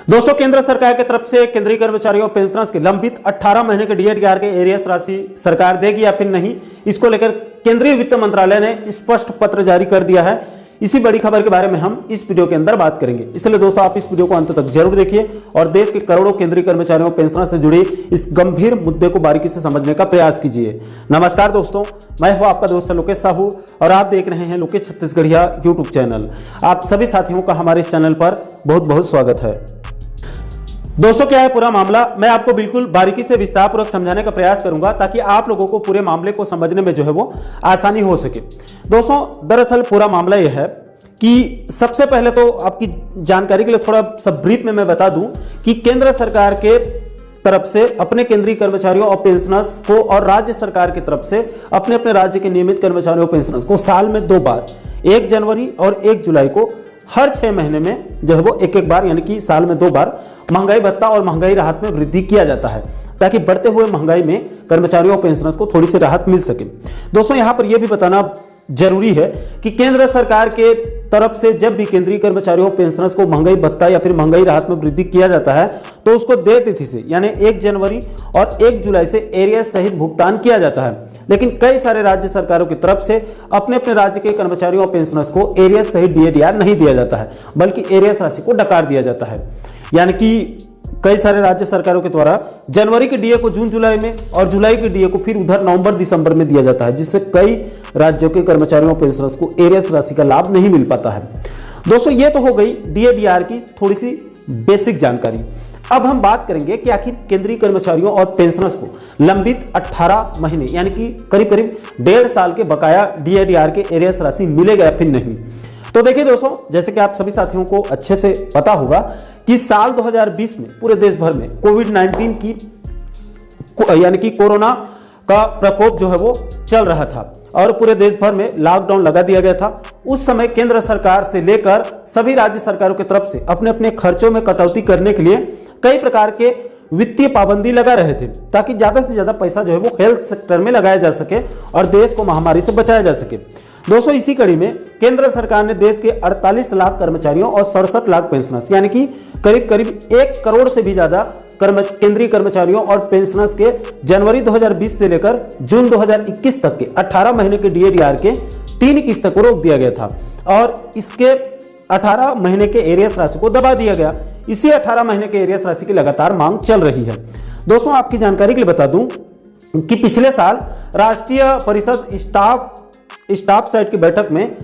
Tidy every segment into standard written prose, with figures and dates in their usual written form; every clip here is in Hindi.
दोस्तों, केंद्र सरकार की तरफ से केंद्रीय कर्मचारियों और पेंशनर्स के लंबित 18 महीने के डीएडीआर के एरियर्स राशि सरकार देगी या फिर नहीं, इसको लेकर केंद्रीय वित्त मंत्रालय ने स्पष्ट पत्र जारी कर दिया है। इसी बड़ी खबर के बारे में हम इस वीडियो के अंदर बात करेंगे, इसलिए दोस्तों आप इस वीडियो को अंत तक जरूर देखिए और देश के करोड़ों केंद्रीय कर्मचारियों और पेंशनर्स से जुड़ी इस गंभीर मुद्दे को बारीकी से समझने का प्रयास कीजिए। नमस्कार दोस्तों, मैं हूं आपका दोस्त लोकेश साहू और आप देख रहे हैं लोकेश छत्तीसगढ़िया यूट्यूब चैनल। आप सभी साथियों का हमारे इस चैनल पर बहुत बहुत स्वागत है। दोस्तों, क्या है पूरा मामला, मैं आपको बिल्कुल बारीकी से विस्तारपूर्वक समझाने का प्रयास करूंगा ताकि आप लोगों को पूरे मामले को समझने में जो है वो आसानी हो सके। दोस्तों, दरअसल पूरा मामला यह है कि सबसे पहले तो आपकी जानकारी के लिए थोड़ा सा ब्रीफ में मैं बता दूं कि केंद्र सरकार के तरफ से अपने केंद्रीय कर्मचारियों और पेंशनर्स को और राज्य सरकार की तरफ से अपने अपने राज्य के नियमित कर्मचारियों और पेंशनर्स को साल में 2 बार 1 जनवरी और 1 जुलाई को हर 6 महीने में जो है वो एक बार यानी कि साल में 2 बार महंगाई भत्ता और महंगाई राहत में वृद्धि किया जाता है ताकि बढ़ते हुए महंगाई में कर्मचारियों और पेंशनर्स को थोड़ी सी राहत मिल सके। दोस्तों, यहां पर यह भी बताना जरूरी है कि केंद्र सरकार के तरफ से जब भी केंद्रीय कर्मचारियों और पेंशनर्स को महंगाई भत्ता या फिर महंगाई राहत में वृद्धि किया जाता है तो उसको देय तिथि से यानी 1 जनवरी और 1 जुलाई से एरियर्स सहित भुगतान किया जाता है। लेकिन कई सारे राज्य सरकारों की तरफ से अपने अपने राज्य के कर्मचारियों और पेंशनर्स को एरियर्स सहित डीएडीआर नहीं दिया जाता है, बल्कि एरियर्स राशि को डकार दिया जाता है। यानी कि कई सारे राज्य सरकारों के द्वारा जनवरी के डीए को जून जुलाई में और जुलाई के डीए को फिर उधर नवंबर दिसंबर में दिया जाता है, जिससे कई राज्यों के कर्मचारियों और पेंशनर्स को एरियर्स राशि का लाभ नहीं मिल पाता है। दोस्तों, ये तो हो गई डीएडीआर की थोड़ी सी बेसिक जानकारी। अब हम बात करेंगे कि आखिर केंद्रीय कर्मचारियों और पेंशनर्स को लंबित 18 महीने यानी कि करीब करीब 1.5 साल के बकाया डीएडीआर के एरियर्स राशि मिलेगा या फिर नहीं। तो देखिए दोस्तों, जैसे कि आप सभी साथियों को अच्छे से पता होगा कि साल 2020 में पूरे देश भर में कोविड-19 की यानी कि कोरोना का प्रकोप जो है वो चल रहा था और पूरे देश भर में लॉकडाउन लगा दिया गया था। उस समय केंद्र सरकार से लेकर सभी राज्य सरकारों की तरफ से अपने अपने खर्चों में कटौती करने के लिए कई प्रकार के वित्तीय पाबंदी लगा रहे थे ताकि ज्यादा से ज्यादा पैसा जो है वो हेल्थ सेक्टर में लगाया जा सके और देश को महामारी से बचाया जा सके। दोस्तों, इसी कड़ी में केंद्र सरकार ने देश के 48 लाख कर्मचारियों और 67 लाख पेंशनर्स यानी कि करीब करीब 1 करोड़ से भी ज्यादा केंद्रीय कर्मचारियों और पेंशनर्स के जनवरी 2020 से लेकर जून 2021 तक के 18 महीने के डीएडीआर के 3 किस्तों को रोक दिया गया था और इसके 18 महीने के एरियर्स राशि को दबा दिया गया। इसी 18 महीने के एरियर्स राशि की लगातार मांग चल रही है। दोस्तों, आपकी जानकारी के लिए बता दूं कि पिछले साल राष्ट्रीय परिषद स्टाफ साइट की बैठक में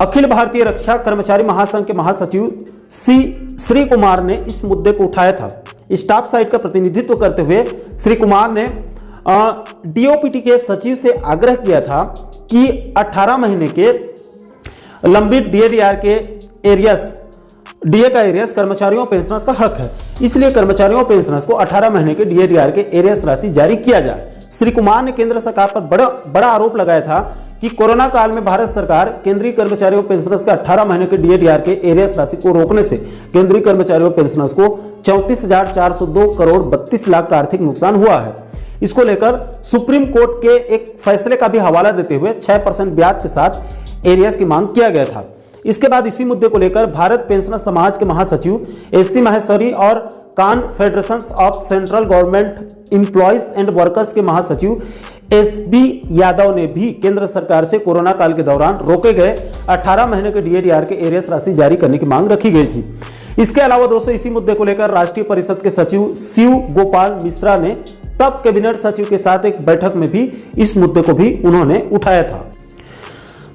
अखिल भारतीय रक्षा कर्मचारी महासंघ के महासचिव श्री कुमार ने इस मुद्दे को उठाया था। स्टाफ साइट का प्रतिनिधित्व करते हुए श्री कुमार ने डीओपीटी के सचिव से आग्रह किया था कि 18 महीने के लंबित डीएडीआर के डीए का एरियर्स कर्मचारियों और पेंशनर्स का हक है, इसलिए कर्मचारियों और पेंशनर्स को 18 महीने के डीएडीआर के एरियर्स राशि जारी किया जाए। श्री कुमार ने केंद्र सरकार पर बड़ा आरोप लगाया था कि कोरोना काल में भारत सरकार केंद्रीय कर्मचारियों और पेंशनर्स के 18 महीने के डीएडीआर के एरियर्स राशि को रोकने से केंद्रीय कर्मचारियों और पेंशनर्स को 34,402 करोड़ 32 लाख का आर्थिक नुकसान हुआ है। इसको लेकर सुप्रीम कोर्ट के एक फैसले का भी हवाला देते हुए 6% ब्याज के साथ एरियर्स की मांग किया गया था। इसके बाद इसी मुद्दे को लेकर भारत पेंशनर समाज के महासचिव एससी माहेश्वरी और confederation of central government employees and workers के महासचिव एसबी यादव ने भी केंद्र सरकार से कोरोना काल के दौरान रोके गए 18 महीने के डीएडीआर के एरियर्स राशि जारी करने की मांग रखी गई थी। इसके अलावा दोस्तों, इसी मुद्दे को लेकर राष्ट्रीय परिषद के सचिव शिव गोपाल मिश्रा ने तब कैबिनेट सचिव के साथ एक बैठक में भी इस मुद्दे को भी उन्होंने उठाया था।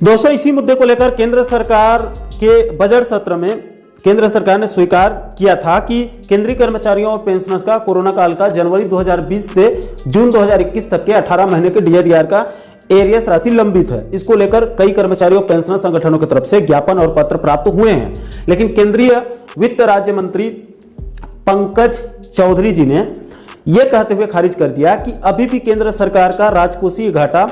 दोस्तों, इसी मुद्दे को लेकर केंद्र सरकार के बजट सत्र में केंद्र सरकार ने स्वीकार किया था कि केंद्रीय कर्मचारियों और पेंशनर्स का कोरोना काल का जनवरी 2020 से जून 2021 तक के 18 महीने के डीएडीआर का एरियर्स राशि लंबित है। इसको लेकर कई कर्मचारियों और पेंशनर संगठनों की तरफ से ज्ञापन और पत्र प्राप्त हुए हैं, लेकिन केंद्रीय वित्त राज्य मंत्री पंकज चौधरी जी ने यह कहते हुए खारिज कर दिया कि अभी भी केंद्र सरकार का राजकोषीय घाटा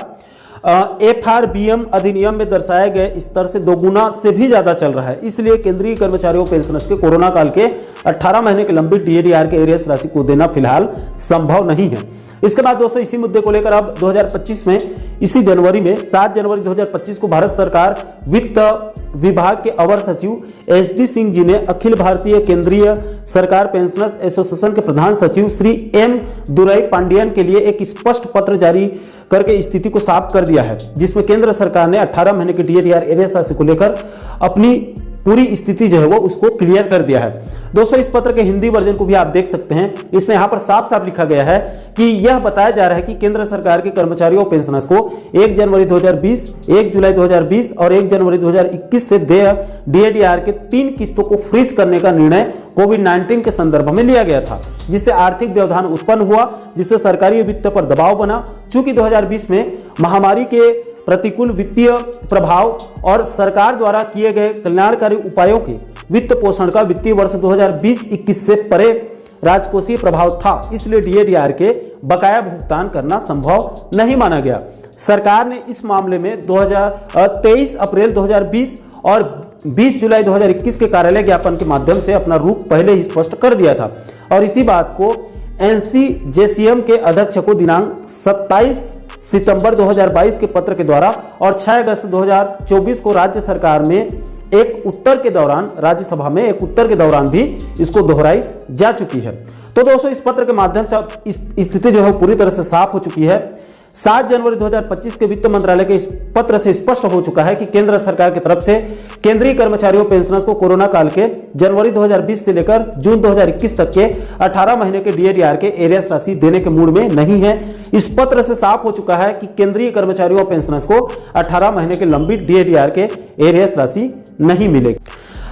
एफआरबीएम अधिनियम में दर्शाए गए स्तर से 2 गुना से भी ज्यादा चल रहा है। इसलिए केंद्रीय कर्मचारियों पेंशनर्स के कोरोना काल के 18 महीने के लंबित डीएडीआर के एरियर्स राशि को देना फिलहाल संभव नहीं है। इसके बाद दोस्तों इसी मुद्दे को लेकर अब 2025 में इसी जनवरी में 7 जनवरी 2025 को भारत सरकार वित्त विभाग के अवर सचिव एच.डी. सिंह जी ने अखिल भारतीय केंद्रीय सरकार पेंशनर्स एसोसिएशन के प्रधान सचिव श्री एम. दुराई पांडियन के लिए एक स्पष्ट पत्र जारी करके स्थिति को साफ कर दिया है, जिसमें केंद्र सरकार ने 18 महीने की डीएडीआर एरियर्स राशि को लेकर अपनी पूरी स्थिति जो है वो उसको क्लियर कर दिया है। दोस्तों इस पत्र के हिंदी वर्जन को भी आप देख सकते हैं। इसमें यहाँ पर साफ साफ लिखा गया है कि यह बताया जा रहा है कि केंद्र सरकार के कर्मचारियों और पेंशनर्स को 1 जनवरी 2020, 1 जुलाई 2020 और 1 जनवरी 2021 से देय डीएडीआर के 3 किस्तों को फ्रीज करने का निर्णय कोविड-19 के संदर्भ में लिया गया था, जिससे आर्थिक व्यवधान उत्पन्न हुआ, जिससे सरकारी वित्त पर दबाव बना। चूंकि 2020 में महामारी के प्रतिकूल वित्तीय प्रभाव और सरकार द्वारा किए गए कल्याणकारी उपायों के वित्त पोषण का वित्तीय वर्ष 2020-21 से परे राजकोषीय प्रभाव था, इसलिए डीएडीआर के बकाया भुगतान करना संभव नहीं माना गया। सरकार ने इस मामले में 23 अप्रैल 2020 और 20 जुलाई 2021 के कार्यालय ज्ञापन के माध्यम से अपना रुख पहले ही स्पष्ट कर दिया था और इसी बात को एनसीजेसीएम के अध्यक्ष को दिनांक 27 सितंबर 2022 के पत्र के द्वारा और 6 अगस्त 2024 को राज्य सरकार में एक उत्तर के दौरान राज्यसभा में एक उत्तर के दौरान भी इसको दोहराई जा चुकी है। तो दोस्तों इस पत्र के माध्यम से अब इस स्थिति जो है पूरी तरह से साफ हो चुकी है। 7 जनवरी 2025 के वित्त मंत्रालय के इस पत्र से स्पष्ट हो चुका है कि केंद्र सरकार की तरफ से केंद्रीय कर्मचारियों पेंशनर्स को कोरोना काल के जनवरी 2020 से लेकर जून 2021 तक के 18 महीने के डीएडीआर के एरियर्स राशि देने के मूड में नहीं है। इस पत्र से साफ हो चुका है कि केंद्रीय कर्मचारियों और पेंशनर्स को 18 महीने के लंबित डीएडीआर के एरियर्स राशि नहीं मिलेगी।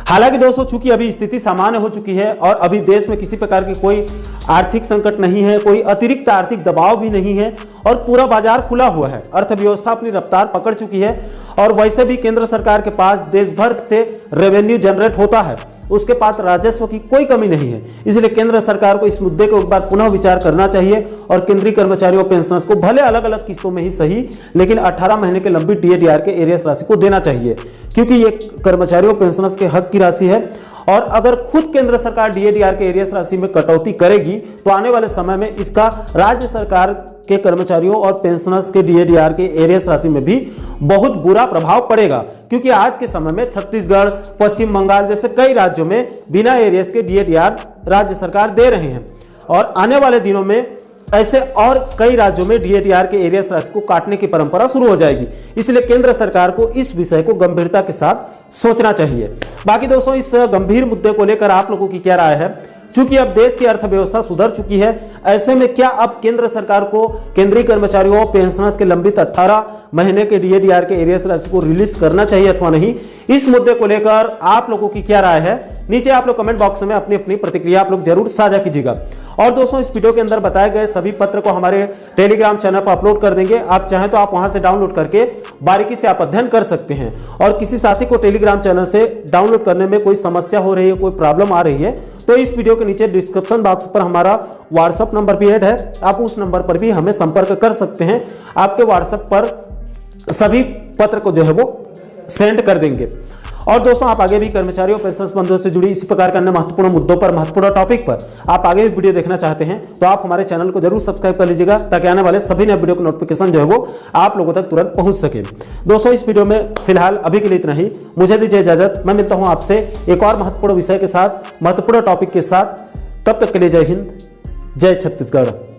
हालांकि दोस्तों चूंकि अभी स्थिति सामान्य हो चुकी है और अभी देश में किसी प्रकार की कोई आर्थिक संकट नहीं है, कोई अतिरिक्त आर्थिक दबाव भी नहीं है और पूरा बाजार खुला हुआ है, अर्थव्यवस्था अपनी रफ्तार पकड़ चुकी है और वैसे भी केंद्र सरकार के पास देश भर से रेवेन्यू जनरेट होता है, उसके पास राजस्व की कोई कमी नहीं है। इसलिए केंद्र सरकार को इस मुद्दे को एक बार पुनः विचार करना चाहिए और केंद्रीय कर्मचारियों और पेंशनर्स को भले अलग अलग किस्तों में ही सही, लेकिन 18 महीने के लंबित डीएडीआर के एरियर्स राशि को देना चाहिए, क्योंकि ये कर्मचारियों और पेंशनर्स के हक की राशि है। और अगर खुद केंद्र सरकार डीएडीआर के एरियर्स राशि में कटौती करेगी तो आने वाले समय में इसका राज्य सरकार के कर्मचारियों और पेंशनर्स के डीएडीआर के एरियर्स राशि में भी बहुत बुरा प्रभाव पड़ेगा, क्योंकि आज के समय में छत्तीसगढ़, पश्चिम बंगाल जैसे कई राज्यों में बिना एरियर्स के डीएडीआर राज्य सरकार दे रहे हैं और आने वाले दिनों में ऐसे और कई राज्यों में डीएडीआर के एरियर्स राशि को काटने की परंपरा शुरू हो जाएगी। इसलिए केंद्र सरकार को इस विषय को गंभीरता के साथ सोचना चाहिए। बाकी दोस्तों इस गंभीर मुद्दे को लेकर आप लोगों की क्या राय है? चूंकि अब देश की अर्थव्यवस्था सुधर चुकी है, ऐसे में क्या अब केंद्र सरकार को केंद्रीय कर्मचारियों और पेंशनर्स के लंबित 18 महीने के डीएडीआर के एरियर्स राशि को रिलीज करना चाहिए अथवा नहीं? इस मुद्दे को लेकर आप लोगों की क्या राय है? नीचे आप लोग कमेंट बॉक्स में अपनी अपनी प्रतिक्रिया आप लोग जरूर साझा कीजिएगा। और दोस्तों इस वीडियो के अंदर बताए गए सभी पत्र को हमारे टेलीग्राम चैनल पर अपलोड कर देंगे। आप चाहें तो आप वहां से डाउनलोड करके बारीकी से आप अध्ययन कर सकते हैं। और किसी साथी को टेलीग्राम चैनल से डाउनलोड करने में कोई समस्या हो रही है, कोई प्रॉब्लम आ रही है, तो इस वीडियो के नीचे डिस्क्रिप्शन बॉक्स पर हमारा व्हाट्सएप नंबर भी ऐड है, आप उस नंबर पर भी हमें संपर्क कर सकते हैं। आपके व्हाट्सएप पर सभी पत्र को जो है वो सेंड कर देंगे। और दोस्तों आप आगे भी कर्मचारियों पेंशनर्स बंधुओं से जुड़ी इसी प्रकार के अन्य महत्वपूर्ण मुद्दों पर, महत्वपूर्ण टॉपिक पर आप आगे भी वीडियो देखना चाहते हैं तो आप हमारे चैनल को जरूर सब्सक्राइब कर लीजिएगा, ताकि आने वाले सभी नए वीडियो का नोटिफिकेशन जो है वो आप लोगों तक तुरंत पहुंच सके। दोस्तों इस वीडियो में फिलहाल अभी के लिए इतना ही। मुझे दीजिए इजाजत, मैं मिलता हूं आपसे एक और महत्वपूर्ण विषय के साथ, महत्वपूर्ण टॉपिक के साथ। तब तक के लिए जय हिंद, जय छत्तीसगढ़।